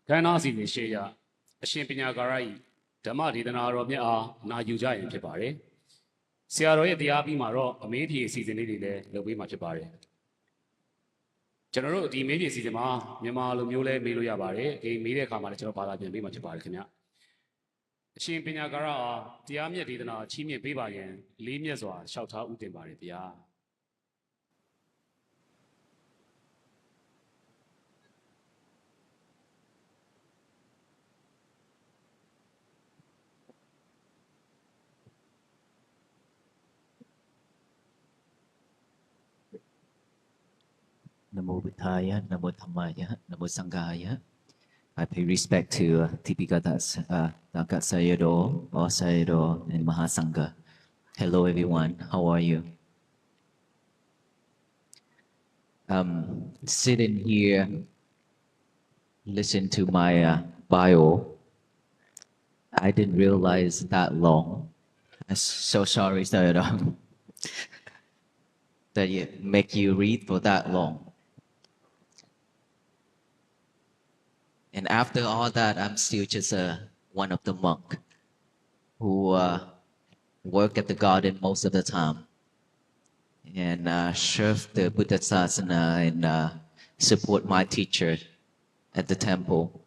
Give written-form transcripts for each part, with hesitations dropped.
ခန္ဓာစီစဉ်ရှေ့ရအရှင်ပညာကာရဤဓမ္မဒေသနာတော်မြတ်အားနာယူကြရင်ဖြစ်ပါတယ်။ဆရာတော်ရဲ့တရားပြီးမှာတော့အမေးဖြေအစီအစဉ်လေးတွေလည်းလုပ်ပေးမှာဖြစ်ပါတယ်။ကျွန်တော်တို့ဒီမေးဖြေအစီအစဉ်မှာမြန်မာလိုမျိုးလဲမေးလို့ရပါတယ်။မေးတဲ့အခါမှာလည်းကျွန်တော်ဘာသာပြန်ပေးမှာဖြစ်ပါတယ်ခင်ဗျ။အရှင်ပညာကာရအားတရားမြတ်ဒေသနာချီးမြှင့်ပေးပါရန်လေးမြတ်စွာလျှောက်ထားဥတင်ပါတယ်ဗျာ။ Namo Buddhaya, Namo Dhammaya, Namo Sanghaya. I pay respect to Tipikadas, Dakat Sayadaw, or Sayadaw, and Mahasangha. Hello, everyone. How are you? Sitting here, listen to my bio. I didn't realize that long. I'm so sorry, Sayadaw, that you make you read for that long. And after all that, I'm still just one of the monk who work at the garden most of the time and serve the Buddha Sasana and support my teacher at the temple.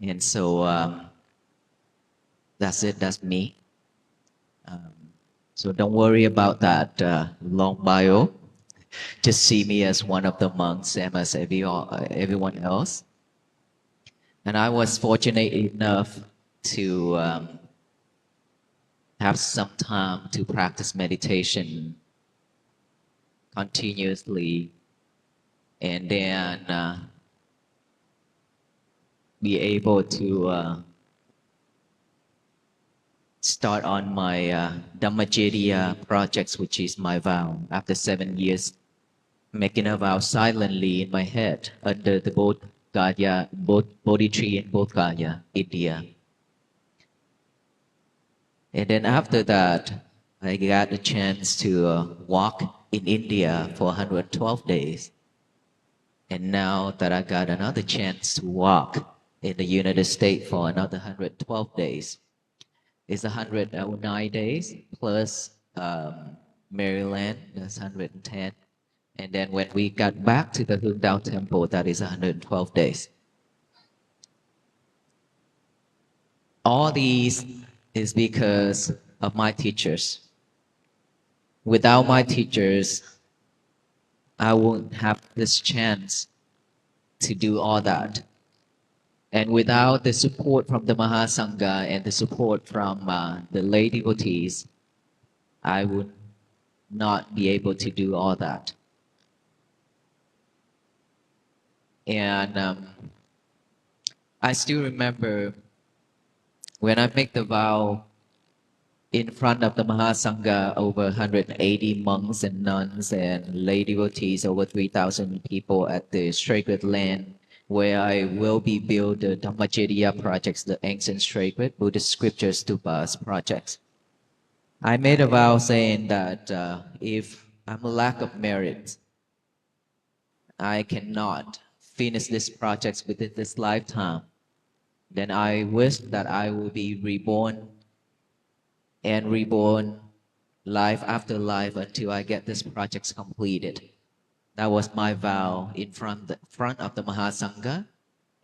And so that's it, that's me. So don't worry about that long bio. Just see me as one of the monks, same as everyone else. And I was fortunate enough to have some time to practice meditation continuously, and then be able to start on my Dhammacharya projects, which is my vow, after 7 years making a vow silently in my head under the Bodhi tree in Bodh Gaya, India. And then after that, I got a chance to walk in India for 112 days. And now that I got another chance to walk in the United States for another 112 days, it's 109 days plus Maryland, that's 110. And then when we got back to the Hungdao Temple, that is 112 days. All these is because of my teachers. Without my teachers, I wouldn't have this chance to do all that. And without the support from the Mahasangha and the support from the lay devotees, I would not be able to do all that. And I still remember when I make the vow in front of the Mahasangha, over 180 monks and nuns and lay devotees, over 3,000 people at the sacred land where I will be build the Dhammacharya projects, the ancient sacred Buddhist scriptures stupas projects. I made a vow saying that if I'm a lack of merit, I cannot finish these projects within this lifetime, then I wish that I will be reborn and reborn life after life until I get these projects completed. That was my vow in front of the Mahasangha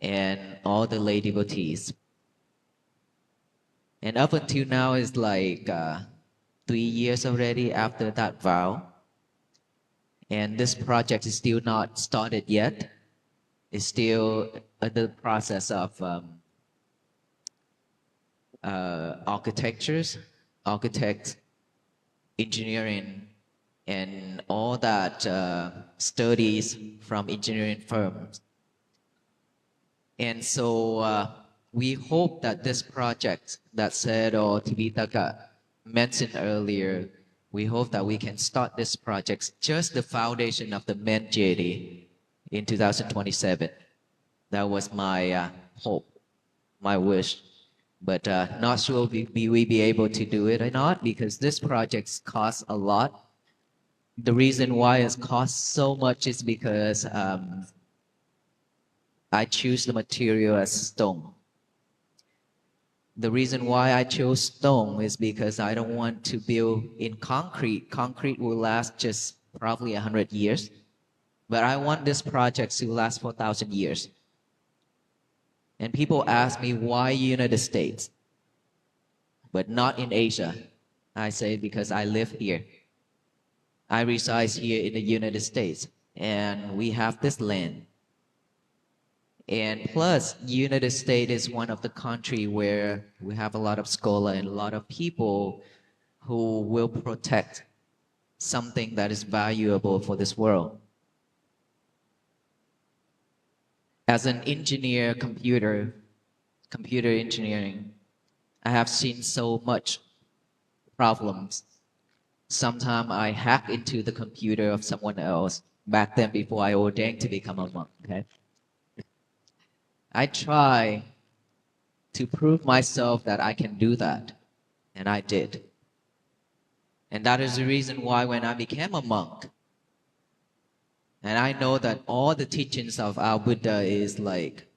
and all the lay devotees. And up until now is like 3 years already after that vow. And this project is still not started yet. It's still in the process of architects, engineering, and all that studies from engineering firms. And so we hope that this project that Sayadaw Tipitaka mentioned earlier, we hope that we can start this project, just the foundation of the main jetty, in 2027. That was my hope, my wish. But not sure we be able to do it or not, because this project costs a lot. The reason why it costs so much is because I choose the material as stone. The reason why I chose stone is because I don't want to build in concrete. Concrete will last just probably 100 years, but I want this project to last for 1,000 years. And people ask me why United States, but not in Asia. I say because I live here. I reside here in the United States, and we have this land. And plus, United States is one of the country where we have a lot of scholar and a lot of people who will protect something that is valuable for this world. As an engineer, computer engineering, I have seen so much problems. Sometimes I hack into the computer of someone else back then before I ordained to become a monk, okay? I try to prove myself that I can do that, and I did. And that is the reason why when I became a monk, and I know that all the teachings of our Buddha is like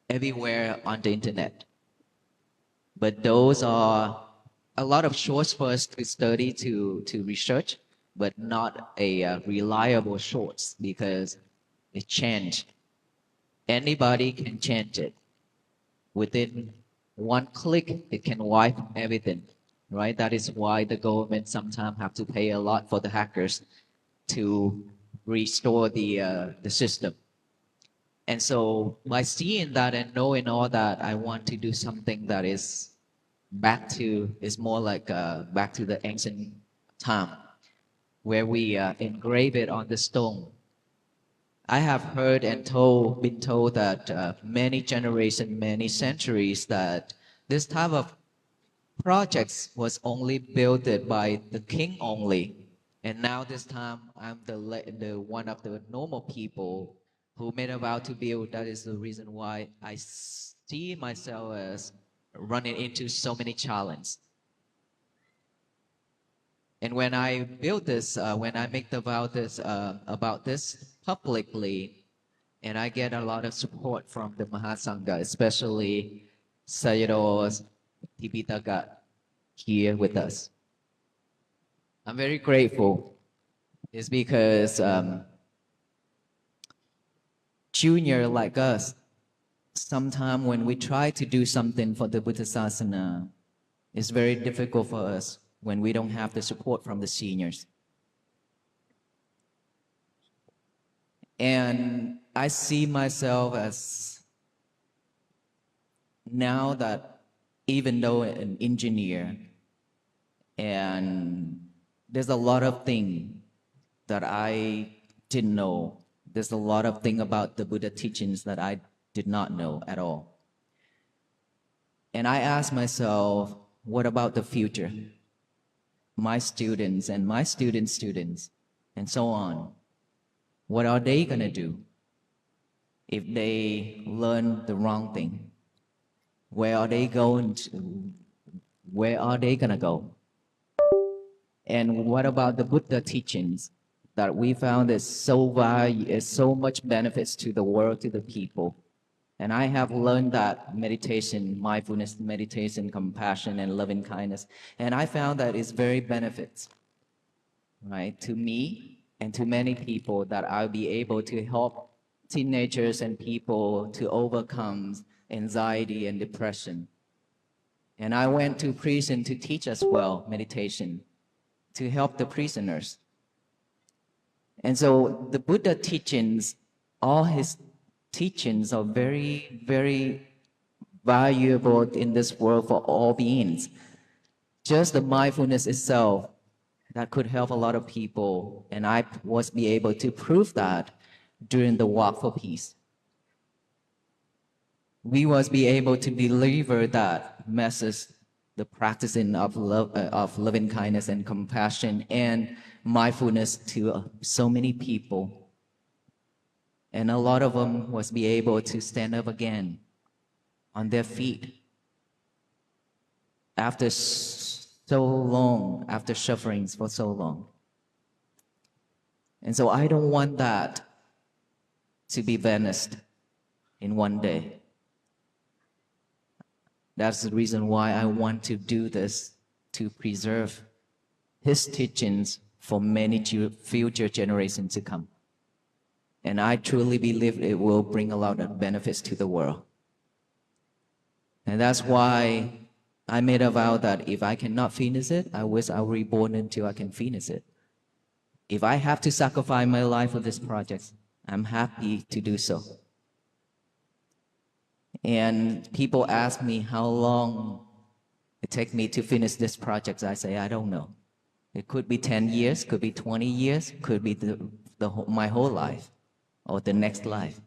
everywhere on the internet. But those are a lot of sources for us to study, to research, but not a reliable source because it changed. Anybody can change it. Within one click, it can wipe everything, right? That is why the government sometimes have to pay a lot for the hackers to restore the system. And so by seeing that and knowing all that, I want to do something that is more like back to the ancient time, where we engrave it on the stone. I have heard and been told that many generations, many centuries, that this type of projects was only built by the king only. And now this time, I'm the one of the normal people who made a vow to build. That is the reason why I see myself as running into so many challenges. And when I build this, when I make the vow about this publicly, and I get a lot of support from the Mahasangha, especially Sayadaw Tipitaka here with us. I'm very grateful. It's because junior like us, sometimes when we try to do something for the Buddha Sasana, it's very difficult for us when we don't have the support from the seniors. And I see myself as, now that even though an engineer, and there's a lot of things that I didn't know. There's a lot of things about the Buddha teachings that I did not know at all. And I asked myself, what about the future? My students and my students' students, and so on. What are they going to do if they learn the wrong thing? Where are they going to? Where are they going to go? And what about the Buddha teachings that we found is so much benefits to the world, to the people? And I have learned that meditation, mindfulness meditation, compassion, and loving kindness. And I found that it's very benefits, right, to me and to many people, that I'll be able to help teenagers and people to overcome anxiety and depression. And I went to prison to teach as well meditation, to help the prisoners. And so the Buddha teachings, all his teachings are very, very valuable in this world for all beings. Just the mindfulness itself, that could help a lot of people, and I was be able to prove that during the Walk for Peace. We was be able to deliver that message, the practicing of love, of loving kindness and compassion and mindfulness to so many people. And a lot of them was be able to stand up again on their feet after so long, after sufferings for so long. And so I don't want that to be vanished. in one day. That's the reason why I want to do this, to preserve his teachings for many future generations to come. And I truly believe it will bring a lot of benefits to the world. And that's why I made a vow that if I cannot finish it, I wish I were reborn until I can finish it. If I have to sacrifice my life for this project, I'm happy to do so. And people ask me how long it takes me to finish this project. I say, I don't know. It could be 10 years, could be 20 years, could be my whole life or the next life.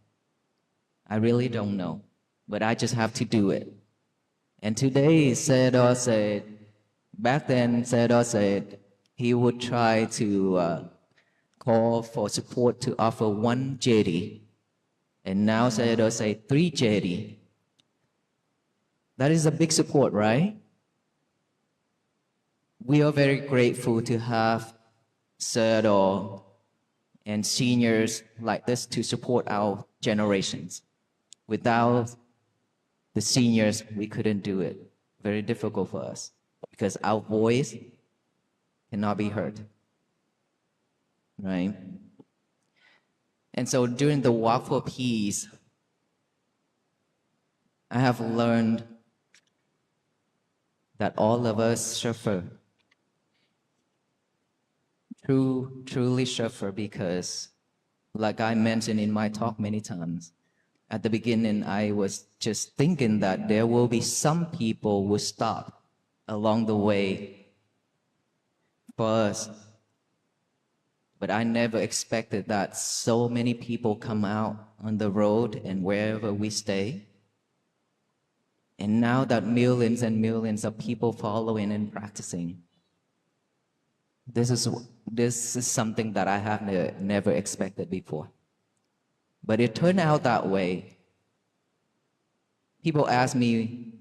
I really don't know, but I just have to do it. And today, Sayadaw said, back then, Sayadaw said he would try to call for support to offer 1 jeti. And now Sayadaw said 3 jeti. That is a big support, right? We are very grateful to have Sayadaw and seniors like this to support our generations. Without the seniors, we couldn't do it. Very difficult for us because our voice cannot be heard, right? And so during the Walk for Peace, I have learned that all of us suffer, truly suffer, because like I mentioned in my talk many times, at the beginning, I was just thinking that there will be some people who stop along the way for us. But I never expected that so many people come out on the road and wherever we stay. And now that millions and millions of people following and practicing, this is something that I have never expected before. But it turned out that way. People ask me,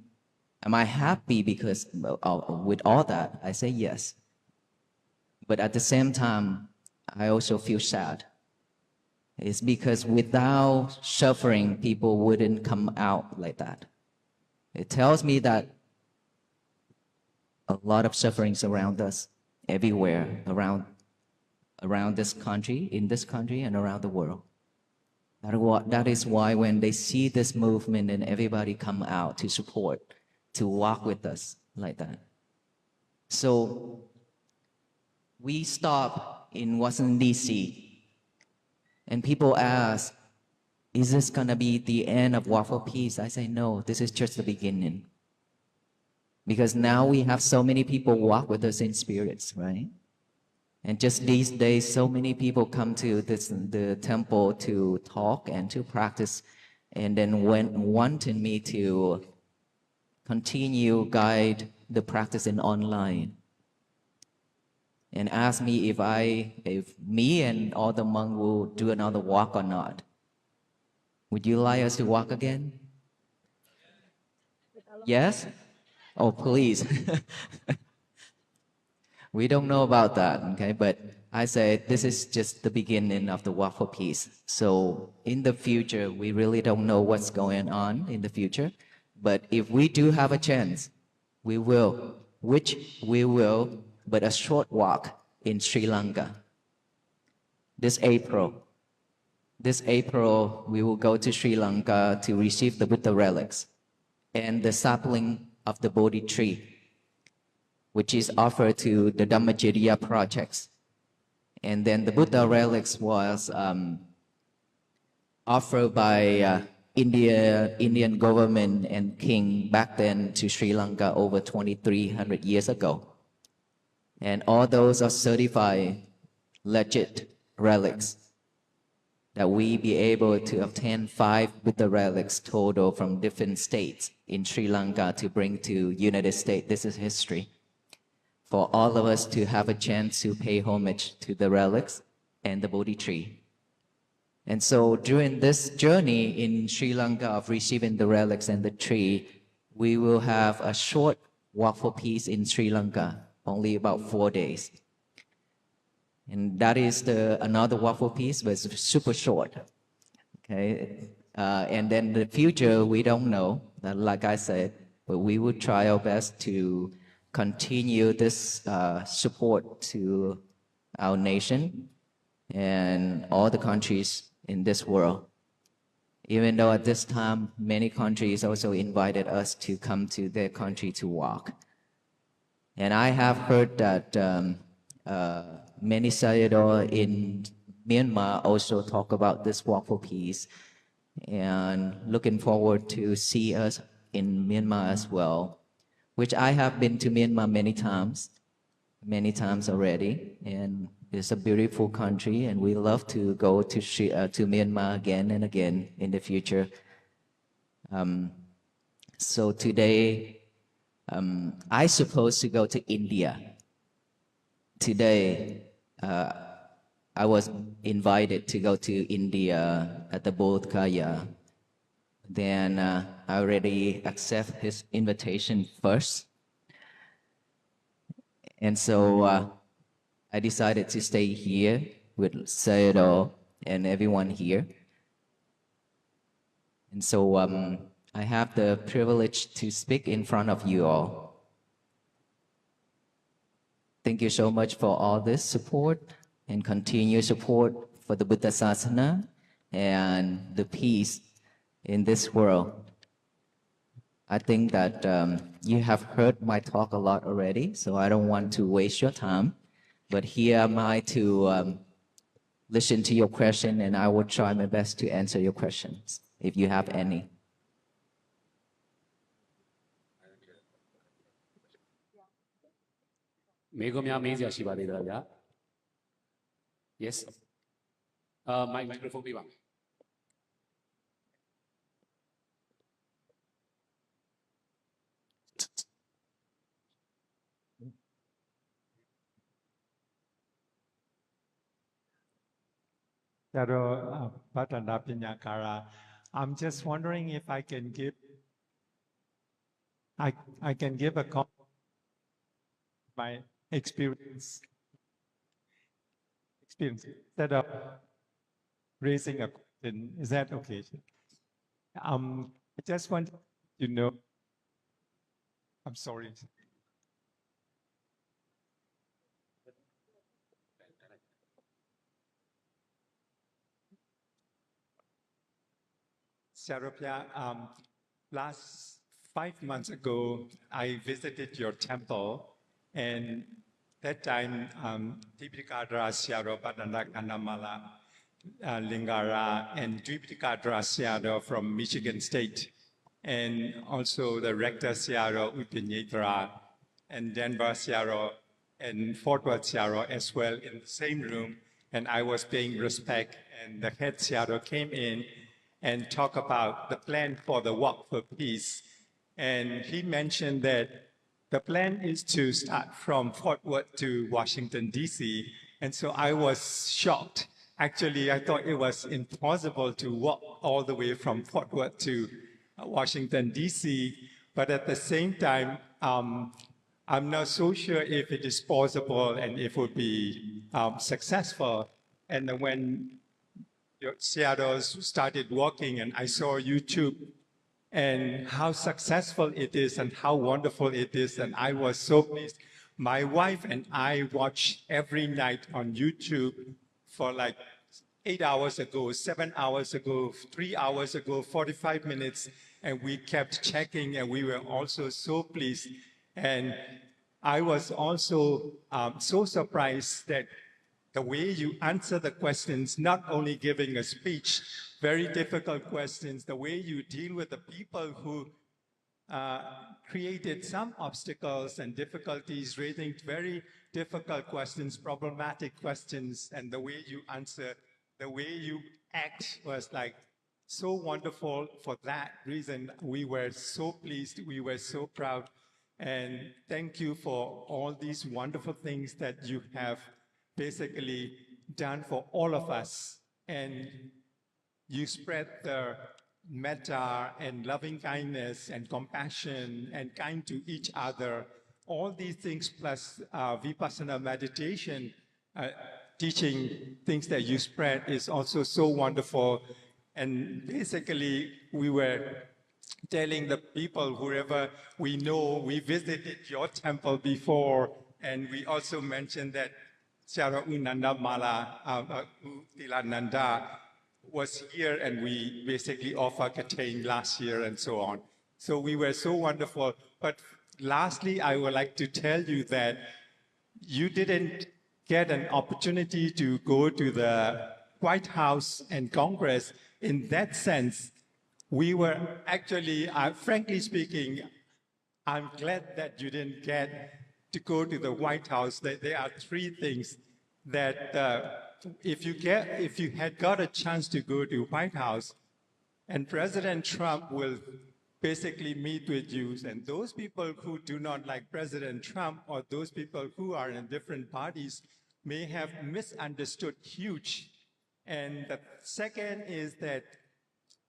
am I happy because with all that? I say yes. But at the same time, I also feel sad. It's because without suffering, people wouldn't come out like that. It tells me that a lot of sufferings around us, everywhere, around this country, in this country, and around the world. That is why when they see this movement and everybody come out to support, to walk with us like that. So we stop in Washington, D.C., and people ask, is this gonna be the end of Walk for Peace? I say, no, this is just the beginning. Because now we have so many people walk with us in spirits, right? And just these days, so many people come to the temple to talk and to practice, and then wanting me to continue guide the practice in online, and ask me if me and all the monks will do another walk or not. Would you like us to walk again? Yes? Oh, please. We don't know about that, okay? But I say this is just the beginning of the Walk for Peace. So in the future, we really don't know what's going on in the future. But if we do have a chance, we will, but a short walk in Sri Lanka. This April, we will go to Sri Lanka to receive the Buddha relics and the sapling of the Bodhi tree, which is offered to the Dhammacirya projects. And then the Buddha relics was offered by Indian government and king back then to Sri Lanka over 2,300 years ago. And all those are certified legit relics, that we be able to obtain 5 Buddha relics total from different states in Sri Lanka to bring to United States. This is history. For all of us to have a chance to pay homage to the relics and the Bodhi tree. And so during this journey in Sri Lanka of receiving the relics and the tree, we will have a short Walk for Peace in Sri Lanka, only about 4 days. And that is another Walk for Peace, but it's super short. Okay, And then the future, we don't know, like I said, but we will try our best to continue this support to our nation and all the countries in this world. Even though at this time, many countries also invited us to come to their country to walk. And I have heard that many Sayadaw in Myanmar also talk about this walk for peace, and looking forward to see us in Myanmar as well, which I have been to Myanmar many times already, and it's a beautiful country, and we love to go to Myanmar again and again in the future. So today, I supposed to go to India. Today, I was invited to go to India at the Bodh Gaya. Then I already accept his invitation first. And so I decided to stay here with Sayadaw and everyone here. And so I have the privilege to speak in front of you all. Thank you so much for all this support and continued support for the Buddha Sasana and the peace in this world. I think that you have heard my talk a lot already, so I don't want to waste your time. But here am I to listen to your question, and I will try my best to answer your questions, if you have any. Yes. Microphone ပေးပါမယ် Yaro Patanda Pinyakara, I'm just wondering if I can give a comment my experience instead of raising a question. Is that okay? I just want to know. I'm sorry. Sarapya, last 5 months ago, I visited your temple, and that time, Tipikadra Syaro Padanak Anamala Lingara and Tipikadra Syaro from Michigan State, and also the Rector Syaro Upinyitra and Denver Syaro and Fort Worth Syaro as well in the same room, and I was paying respect, and the head Syaro came in and talk about the plan for the Walk for Peace. And he mentioned that the plan is to start from Fort Worth to Washington, D.C. And so I was shocked. Actually, I thought it was impossible to walk all the way from Fort Worth to Washington, D.C. But at the same time, I'm not so sure if it is possible and if it would be successful. And when your shadows started walking, and I saw YouTube and how successful it is and how wonderful it is, and I was so pleased. My wife and I watch every night on YouTube for like 8 hours ago, 7 hours ago, 3 hours ago, 45 minutes, and we kept checking, and we were also so pleased. And I was also so surprised that the way you answer the questions, not only giving a speech, very difficult questions, the way you deal with the people who created some obstacles and difficulties, raising very difficult questions, problematic questions, and the way you answer, the way you act was like so wonderful. For that reason, we were so pleased, we were so proud, and thank you for all these wonderful things that you have basically done for all of us. And you spread the metta and loving kindness and compassion and kind to each other. All these things plus Vipassana meditation teaching things that you spread is also so wonderful. And basically, we were telling the people, whoever we know, we visited your temple before, and we also mentioned that Sarah Unanda Mala Tilananda was here, and we basically offered Katane last year and so on. So we were so wonderful. But lastly, I would like to tell you that you didn't get an opportunity to go to the White House and Congress. In that sense, we were actually, frankly speaking, I'm glad that you didn't get to go to the White House. There are three things that if you had got a chance to go to White House, and President Trump will basically meet with you, and those people who do not like President Trump or those people who are in different parties may have misunderstood huge. And the second is that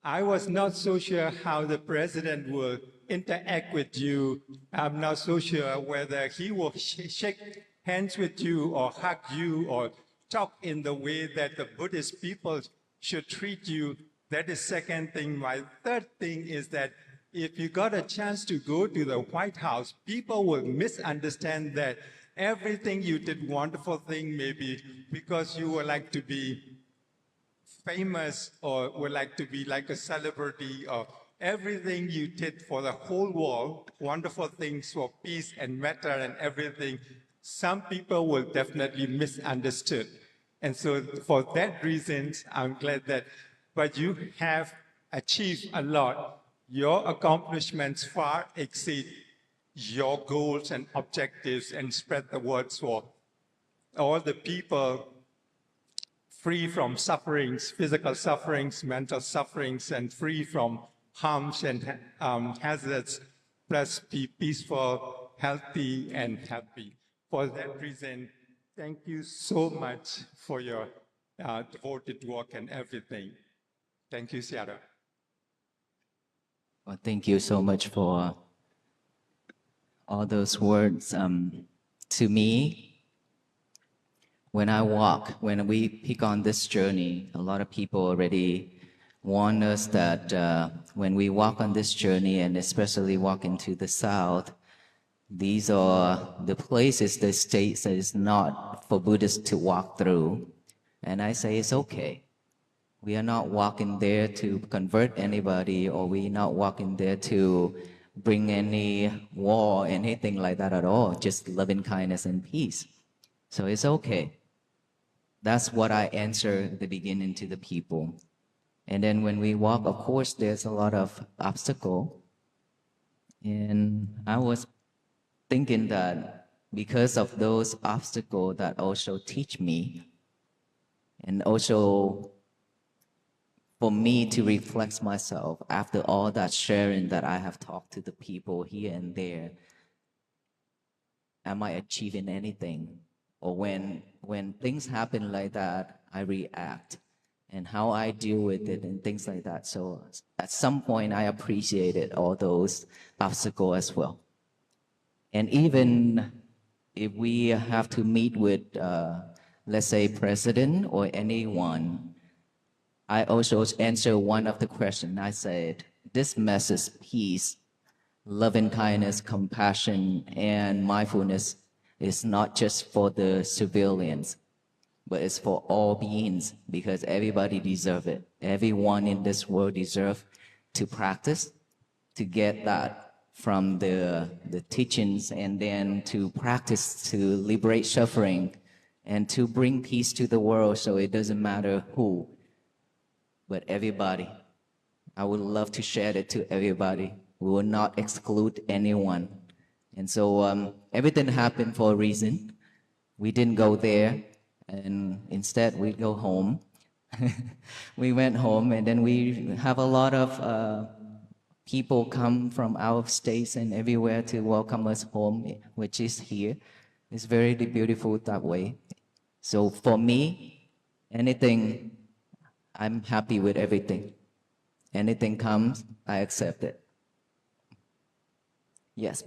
I was not so sure how the president will interact with you. I'm not so sure whether he will shake hands with you or hug you or talk in the way that the Buddhist people should treat you. That is second thing. My third thing is that if you got a chance to go to the White House, people will misunderstand that everything you did wonderful thing maybe because you would like to be famous or would like to be like a celebrity or everything you did for the whole world, wonderful things for peace and matter and everything, some people will definitely misunderstood. And so for that reason, I'm glad that, but you have achieved a lot. Your accomplishments far exceed your goals and objectives and spread the words for all the people free from sufferings, physical sufferings, mental sufferings, and free from harms and hazards, plus be peaceful, healthy, and happy. For that reason, thank you so much for your devoted work and everything. Thank you, Seattle. Well, thank you so much for all those words. To me, when we pick on this journey, a lot of people already warn us that when we walk on this journey, and especially walk into the South, these are the places, the states that is not for Buddhists to walk through. And I say it's okay. We are not walking there to convert anybody, or we're not walking there to bring any war, anything like that at all, just loving kindness and peace. So it's okay. That's what I answer at the beginning to the people. And then when we walk, of course, there's a lot of obstacle. And I was thinking that because of those obstacles that also teach me, and also for me to reflect myself after all that sharing that I have talked to the people here and there, am I achieving anything? Or when things happen like that, I react, and how I deal with it and things like that. So at some point, I appreciated all those obstacles as well. And even if we have to meet with, let's say, president or anyone, I also answer one of the questions. I said, this message, peace, loving kindness, compassion, and mindfulness is not just for the civilians, but it's for all beings, because everybody deserves it. Everyone in this world deserves to practice, to get that from the teachings, and then to practice to liberate suffering and to bring peace to the world. So it doesn't matter who, but everybody. I would love to share it to everybody. We will not exclude anyone. And so everything happened for a reason. We didn't go there, and instead we go home. We went home, and then we have a lot of people come from out of states and everywhere to welcome us home, which is here. It's very beautiful that way. So for me, anything, I'm happy with everything. Anything comes, I accept it. Yes.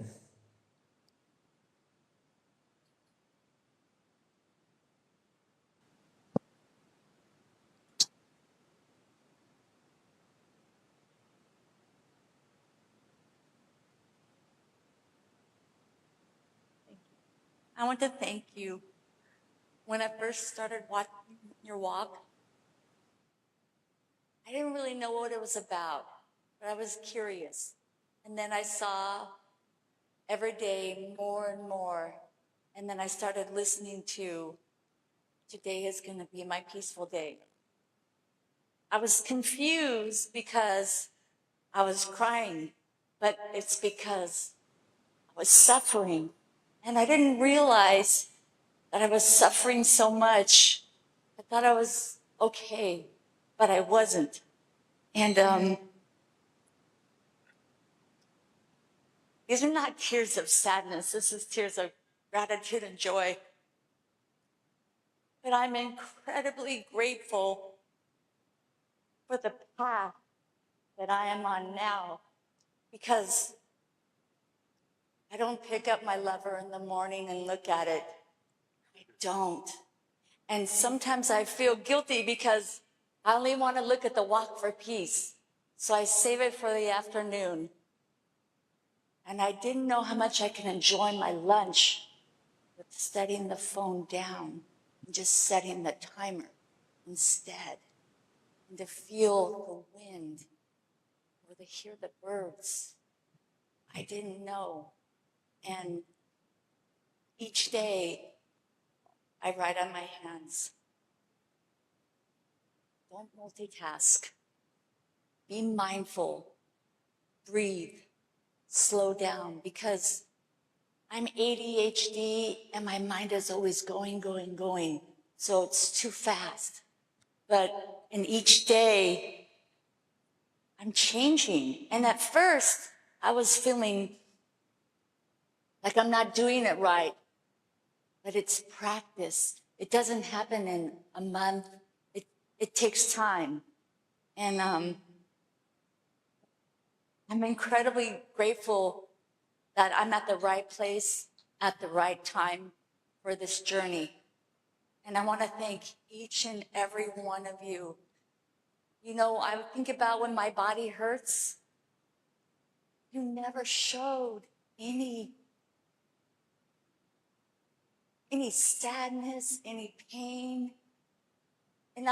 I want to thank you. When I first started watching your walk, I didn't really know what it was about, but I was curious. And then I saw every day more and more. And then I started listening to, today is going to be my peaceful day. I was confused because I was crying, but it's because I was suffering. And I didn't realize that I was suffering so much. I thought I was okay, but I wasn't. And these are not tears of sadness. This is tears of gratitude and joy. But I'm incredibly grateful for the path that I am on now, because I don't pick up my lover in the morning and look at it. I don't. And sometimes I feel guilty because I only want to look at the walk for peace. So I save it for the afternoon. And I didn't know how much I can enjoy my lunch with setting the phone down and just setting the timer instead. And to feel the wind or to hear the birds. I didn't know. And each day I write on my hands. Don't multitask. Be mindful. Breathe. Slow down, because I'm ADHD and my mind is always going. So it's too fast. But in each day, I'm changing. And at first, I was feeling like I'm not doing it right. But it's practice. It doesn't happen in a month. It takes time. And I'm incredibly grateful that I'm at the right place at the right time for this journey. And I want to thank each and every one of you. You know, I think about when my body hurts, you never showed any sadness, any pain. And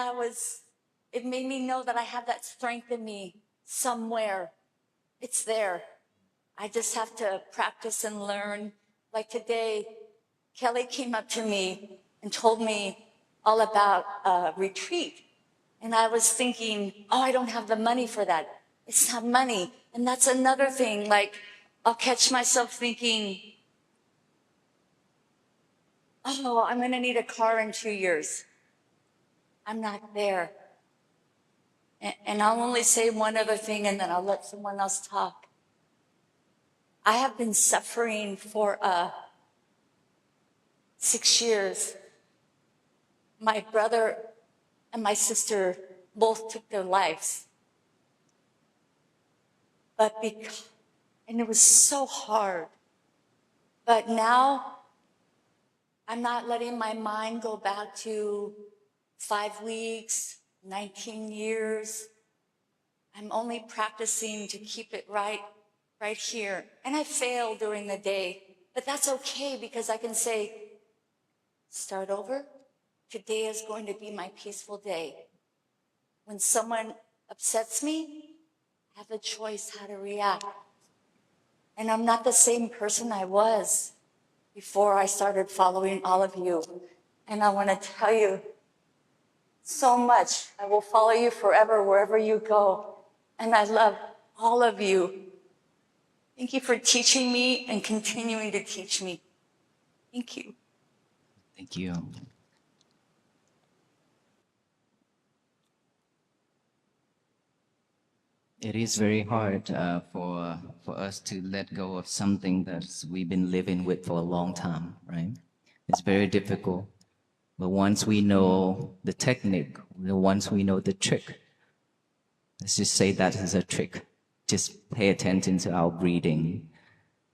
it made me know that I have that strength in me somewhere. It's there. I just have to practice and learn. Like today, Kelly came up to me and told me all about a retreat. And I was thinking, oh, I don't have the money for that. It's not money. And that's another thing. Like, I'll catch myself thinking, oh, I'm going to need a car in 2 years. I'm not there. And I'll only say one other thing and then I'll let someone else talk. I have been suffering for 6 years. My brother and my sister both took their lives. And it was so hard. But now I'm not letting my mind go back to 5 weeks, 19 years. I'm only practicing to keep it right here. And I fail during the day, but that's okay because I can say, start over. Today is going to be my peaceful day. When someone upsets me, I have a choice how to react. And I'm not the same person I was before I started following all of you. And I want to tell you so much. I will follow you forever wherever you go. And I love all of you. Thank you for teaching me and continuing to teach me. Thank you. Thank you. It is very hard for us to let go of something that we've been living with for a long time, right? It's very difficult. But once we know the technique, once we know the trick, let's just say that is a trick. Just pay attention to our breathing.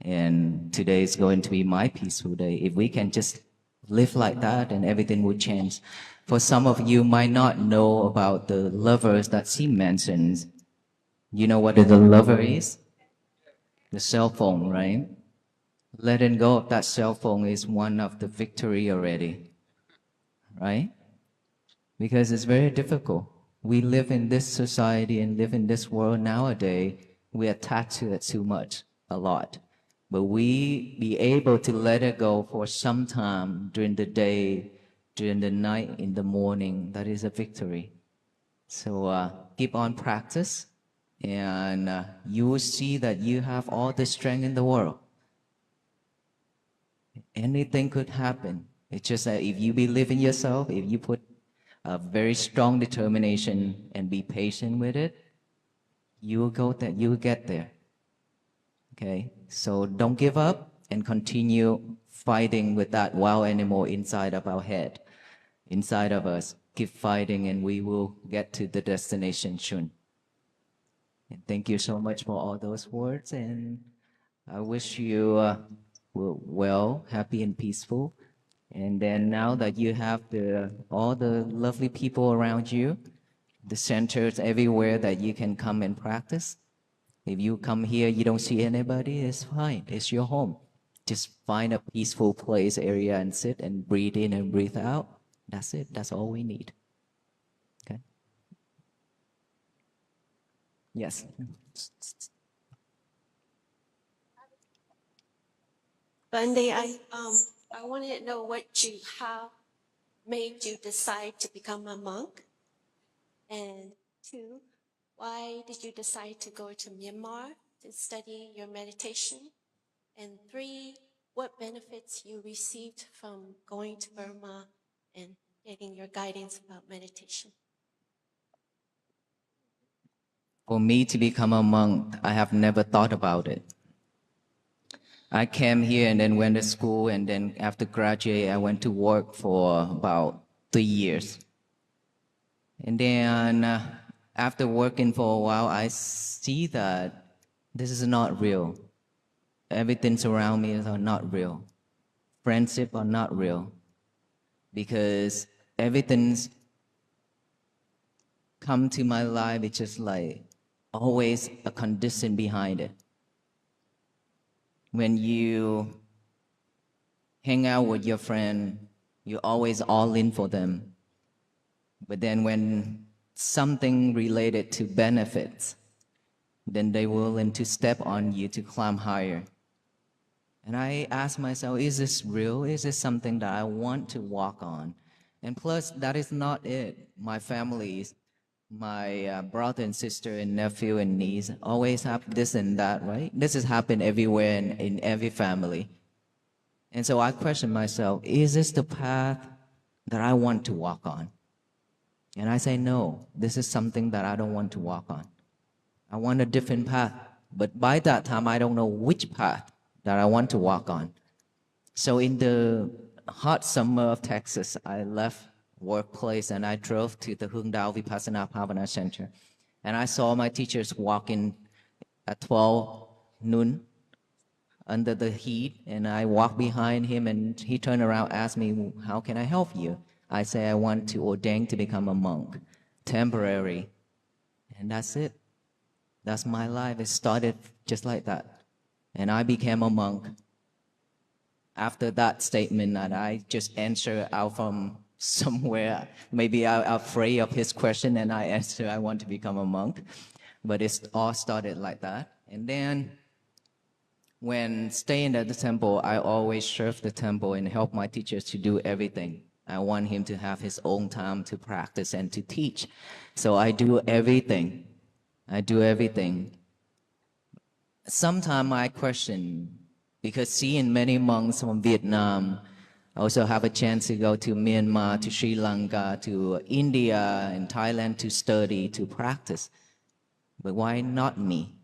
And today is going to be my peaceful day. If we can just live like that, and everything would change. For some of you might not know about the lovers that she mentions. You know what the lover is? The cell phone, right? letting go of that cell phone is one of the victory already, right? Because it's very difficult. We live in this society and live in this world nowadays. We attach to it too much, a lot. But we be able to let it go for some time during the day, during the night, in the morning. That is a victory. So keep on practice, and you will see that you have all the strength in the world. Anything could happen. It's just that if you believe in yourself, if you put a very strong determination and be patient with it, you will go there, you will get there. Okay, so don't give up and continue fighting with that wild animal inside of our head, inside of us. Keep fighting, and we will get to the destination soon. And thank you so much for all those words, and I wish you well, happy and peaceful. And then now that you have all the lovely people around you, the centers everywhere that you can come and practice. If you come here, you don't see anybody, it's fine. It's your home. Just find a peaceful place, area, and sit and breathe in and breathe out. That's it. That's all we need. Okay? Yes. Bundy, I wanted to know how made you decide to become a monk, and 2, why did you decide to go to Myanmar to study your meditation, and 3, what benefits you received from going to Burma and getting your guidance about meditation. For me to become a monk, I have never thought about it. I came here and then went to school, and then after graduate, I went to work for about 3 years. And then after working for a while, I see that this is not real. Everything around me is not real. Friendship are not real. Because everything's come to my life, it's just like always a condition behind it. When you hang out with your friend, you're always all in for them. But then when something related to benefits, then they will willing to step on you to climb higher. And I ask myself, is this real? Is this something that I want to walk on? And plus, that is not it. My families, my brother and sister and nephew and niece always have this and that, right? This has happened everywhere in every family. And so I question myself, is this the path that I want to walk on? And I say, no, this is something that I don't want to walk on. I want a different path. But by that time, I don't know which path that I want to walk on. So in the hot summer of Texas, I left workplace and I drove to the Hung Dao Vipassana Bhavana Center. And I saw my teachers walking at 12 noon under the heat, and I walked behind him, and he turned around, asked me, how can I help you? I say, I want to ordain to become a monk, temporary. And that's it. That's my life. It started just like that. And I became a monk. After that statement, that I just answered out from somewhere, maybe I'm afraid of his question, and I answered, I want to become a monk. But it all started like that. And then when staying at the temple, I always serve the temple and help my teachers to do everything. I want him to have his own time to practice and to teach. So I do everything. I do everything. Sometimes I question, because seeing many monks from Vietnam, I also have a chance to go to Myanmar, to Sri Lanka, to India and Thailand to study, to practice. But why not me?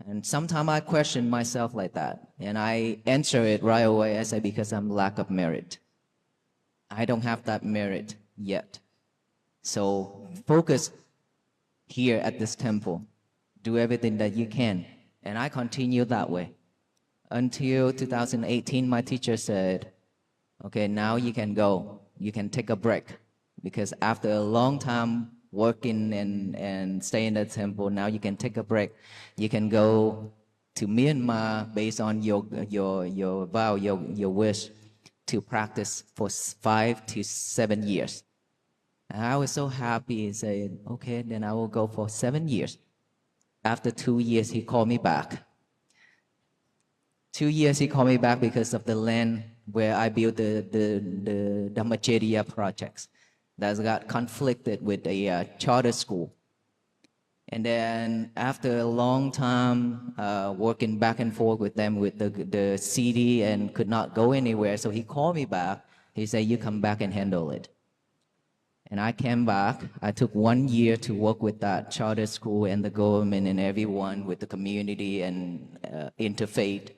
And sometimes I question myself like that. And I answer it right away. I say, because I'm lack of merit. I don't have that merit yet. So focus here at this temple. Do everything that you can. And I continue that way. Until 2018, my teacher said, okay, now you can go. You can take a break. Because after a long time working and staying at the temple, now you can take a break. You can go to Myanmar based on your vow, your wish to practice for 5 to 7 years. And I was so happy and said, okay, then I will go for 7 years. After 2 years, he called me back. 2 years he called me back because of the land where I built the Dhammacharya projects that got conflicted with a charter school. And then after a long time working back and forth with them with the city and could not go anywhere, so he called me back. He said, you come back and handle it. And I came back. I took 1 year to work with that charter school and the government and everyone with the community and interfaith.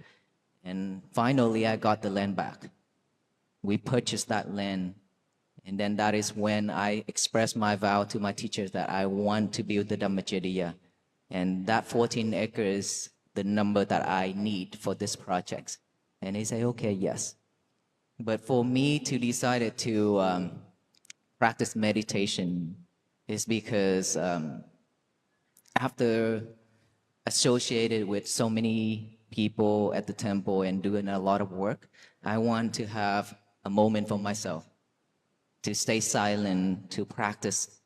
And finally, I got the land back. We purchased that land. And then that is when I expressed my vow to my teachers that I want to build the Dhammacharya. And that 14 acres, the number that I need for this project. And they say, okay, yes. But for me to decide to practice meditation is because after associated with so many people at the temple and doing a lot of work, I want to have a moment for myself, to stay silent, to practice.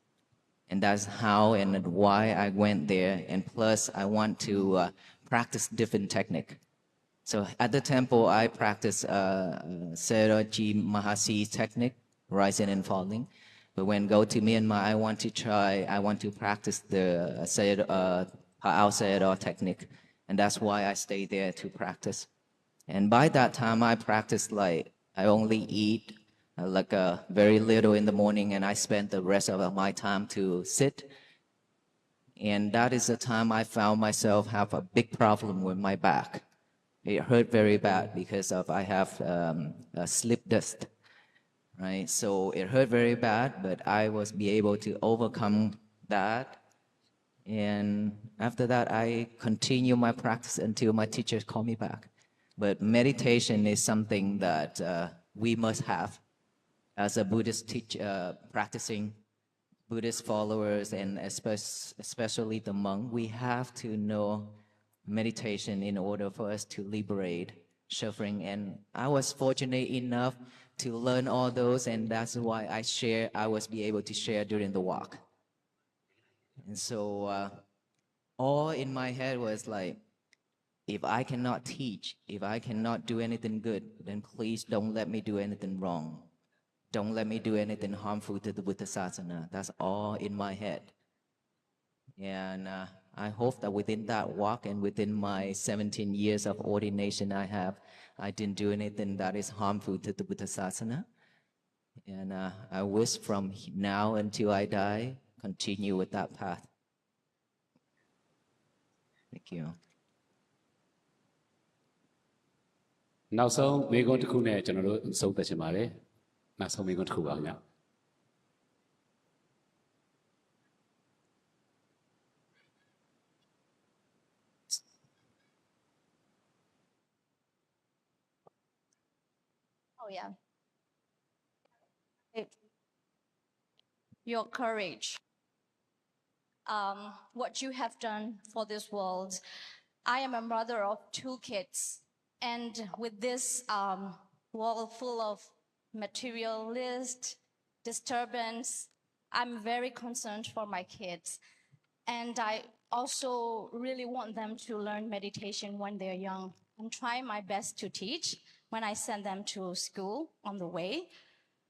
And that's how and why I went there. And plus, I want to practice different technique. So at the temple, I practice Seraji Mahasi technique, rising and falling. But when go to Myanmar, I want to practice the Pa'ao Sayadaw technique. And that's why I stay there to practice. And by that time, I practiced like, I only eat like very little in the morning, and I spend the rest of my time to sit. And that is the time I found myself have a big problem with my back. It hurt very bad because of I have a slip disc, right? So it hurt very bad, but I was be able to overcome that. And after that, I continue my practice until my teachers call me back. But meditation is something that we must have as a Buddhist practicing Buddhist followers, and especially the monk. We have to know meditation in order for us to liberate suffering. And I was fortunate enough to learn all those, and that's why I was be able to share during the walk. And so all in my head was like, if I cannot teach, if I cannot do anything good, then please don't let me do anything wrong. Don't let me do anything harmful to the Buddha Sasana. That's all in my head. And I hope that within that walk and within my 17 years of ordination I didn't do anything that is harmful to the Buddha Sasana. And I wish from now until I die, continue with that path. Thank you. နောက်ဆုံးမိကုန်းတစ်ခုနဲ့ကျွန်တော်တို့ဆုံးသက်ချင်ပါတယ်နောက်ဆုံးမိကုန်းတစ်ခုပါခင်ဗျ Oh yeah. Your courage. What you have done for this world. I am a mother of 2 kids, and with this world full of materialist disturbance, I'm very concerned for my kids. And I also really want them to learn meditation when they're young. I'm trying my best to teach when I send them to school on the way.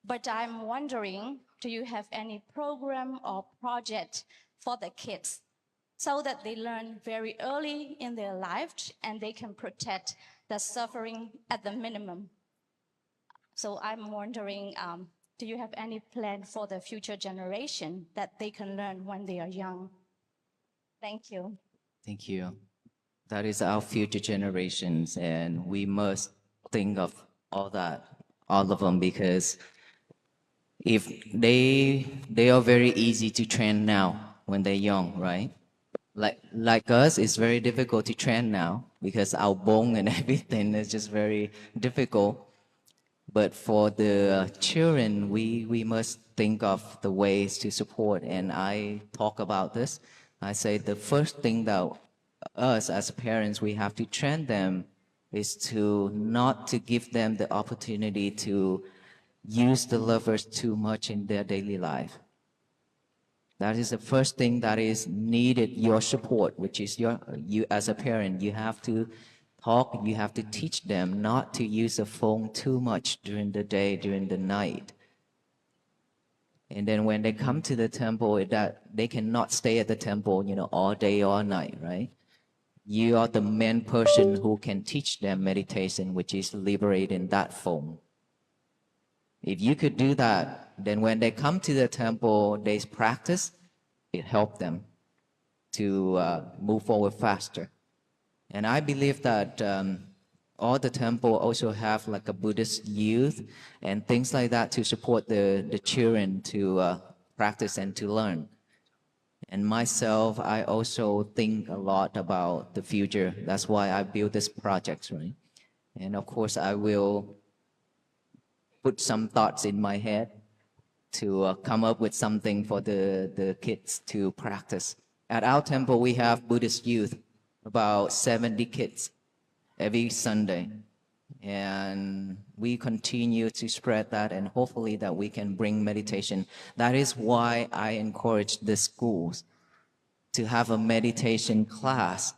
But I'm wondering, do you have any program or project for the kids so that they learn very early in their life and they can protect the suffering at the minimum? So I'm wondering, do you have any plan for the future generation that they can learn when they are young? Thank you. Thank you. That is our future generations, and we must think of all of them, because if they are very easy to train now when they're young, right? Like us, it's very difficult to train now because our bone and everything is just very difficult. But for the children, we must think of the ways to support. And I talk about this. I say the first thing that us as parents, we have to train them is to not to give them the opportunity to use the lovers too much in their daily life. That is the first thing that is needed, your support, which is you as a parent, you have to talk, you have to teach them not to use the phone too much during the day, during the night. And then when they come to the temple, that they cannot stay at the temple, all day, all night, right? You are the main person who can teach them meditation, which is liberating that phone. If you could do that, then when they come to the temple, they practice, it helps them to move forward faster. And I believe that all the temple also have like a Buddhist youth and things like that to support the children to practice and to learn. And myself, I also think a lot about the future. That's why I built this project, right? And of course, I will put some thoughts in my head to come up with something for the kids to practice. At our temple, we have Buddhist youth, about 70 kids every Sunday. And we continue to spread that, and hopefully that we can bring meditation. That is why I encourage the schools to have a meditation class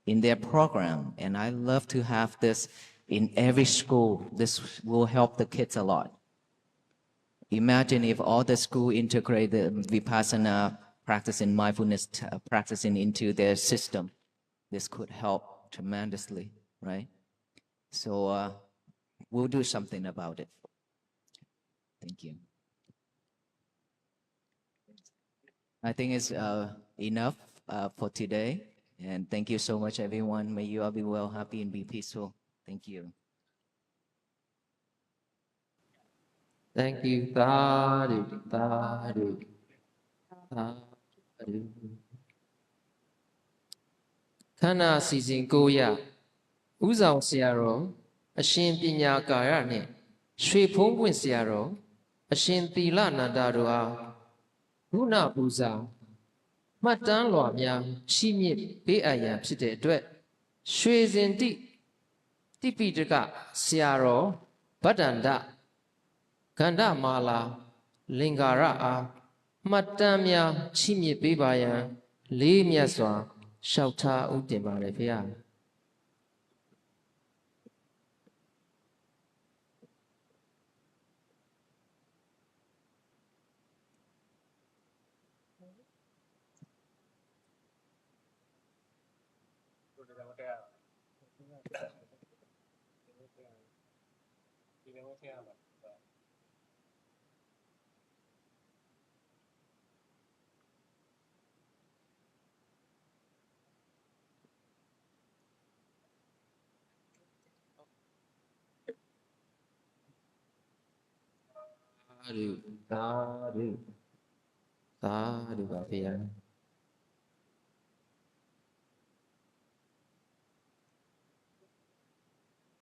in their program. And I love to have this in every school. This will help the kids a lot. Imagine if all the school integrate the Vipassana practice and mindfulness practicing into their system. This could help tremendously, right? So we'll do something about it. Thank you. I think it's enough for today. And thank you so much, everyone. May you all be well, happy, and be peaceful. Thank you. Thank you, Sadhu, Sadhu, Sadhu. ခန္ဓာစီစဉ်ကိုရဥဆောင်ဆရာတော်အရှင်ပညာကာရနှင့်ရွှေဖုံးပွင့်ဆရာတော်အရှင်သီလနန္ဒတို့အားဘုနာပူဇာမှတ်တမ်းလွှာများရှိမြင့်ပေးအပ်ရန်ဖြစ်တဲ့အတွက်ရွှေစင်တိပိတကဆရာတော်ဗတ္တန္တကန္ဓမာလာလင်္ကာရအားမှတ်တမ်းများရှိမြင့်ပေးပါရန်လေးမြတ်စွာလျှောက်ထားဥတင်ပါတယ်ဖေဟာသာဓုသာဓုသာဓုပါဖေဟာ